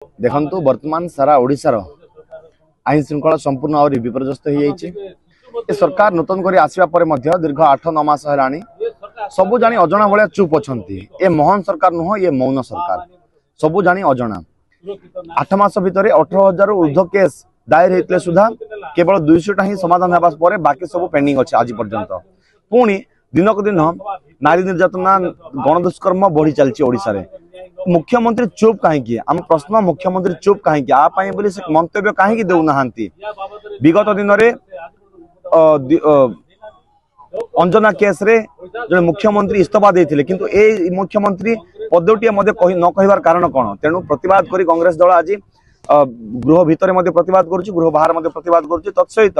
देखंतु वर्तमान सारा ओडिशार आईन श्रृंखला संपूर्ण और विपर्यस्त हो जाइए। सरकार नूतन कर आसवा पर दीर्घ 8-9 मास है सबू जानी अजना भाया चुप अच्छा। ये मोहन सरकार नुह, ये मौन सरकार। सबू जानी अजना 8 मास भितर 18,000 ऊर्ध्व केस दायर होते सुधा केवल 200टा ही समाधान होगा पर बाकी सब पेंडिंग अच्छे। आज पर्यंत पुणी दिनक दिन नारी निर्यातना गणदुष्कर्म बढ़ी चलती ओडिशा रे। मुख्यमंत्री चुप कहीं आम प्रश्न मुख्यमंत्री चुप कहीं आपाई बोली से मंतव्य कहीं देना। विगत दिन में अंजना केस रे जो मुख्यमंत्री इस्तीफा देते किंतु ए मुख्यमंत्री पदटी न कहबार कारण कौन? तेणु प्रतिवाद करी कांग्रेस दल आज गृह भितर प्रतिवाद करुच्ची, गृह बाहर प्रतिवाद करुच्ची। तत्सहित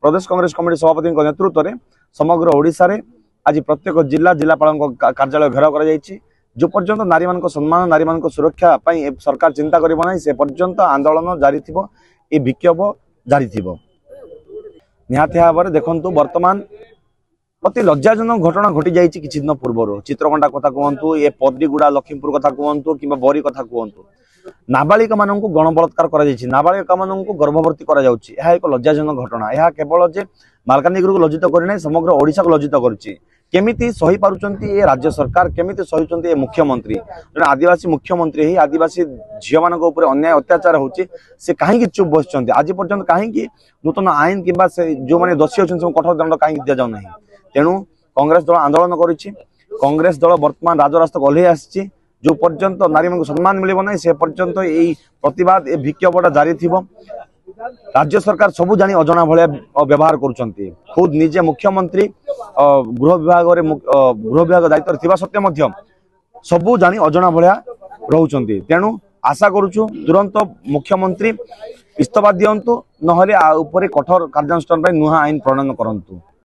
प्रदेश कांग्रेस कमिटी सभापति नेतृत्व में समग्र ओडिशा रे आज प्रत्येक जिलापाल कार्यालय घेराव कर जो पर्यंत नारी मान सम्मान, नारी मान सुरक्षा सरकार चिंता करिबो नै से पर्यंत आंदोलन जारी थिबो, ए विक्षोभ जारी थिबो। निहाती भाव देखंतु वर्तमान अति लज्जाजनक घटना घटी जाइए किछि दिन पूर्व। चित्रकंटा कथा कहतु, ये पदीगुड़ा लक्ष्मीपुर कथा कहतु कि बरी कथा कहतु, नाबालिका मानक गणबलात्कार करा जाइछि, नाबालिका मानक गर्भवती करा जाउछि। यह एक लज्जाजनक घटना। यह केवल जे मालकानगिरी को लज्जित करना समग्र ओडिशा को लज्जित करुच्ची। केमिति सही पारुचंती ये राज्य सरकार, केमिति सहीचंती ये मुख्यमंत्री? जन आदिवासी मुख्यमंत्री ही आदिवासी झील मान अन्याय अत्याचार होची से कहीं चुप बसचंती? आज पर्यंत कहीं नूतन आईन कि जो मैंने दोषी अच्छे कठोर दंड कहीं दि जाऊ ना? तेणु कांग्रेस दल आंदोलन करुच्ची। कांग्रेस दल वर्तमान राजरास्ता ओह्लई आसी। जो पर्यंत नारी मान सम्मान मिलिबो नै से पर्यंत यही प्रतिवाद ए विक्षोभटा जारी थिबो। राज्य सरकार सबू जानी अजना भाया व्यवहार करुचंती। खुद निजे मुख्यमंत्री गृह विभाग दायित्व थिबा सत्वे मध्य सबू जानी अजना भाया रहउचंती। तेणु आशा करुचु तुरंत मुख्यमंत्री इस्तीफा दियंतु, नहले उपरे कठोर कार्यानुष्ठान नुहा आईन प्रणयन करंतु।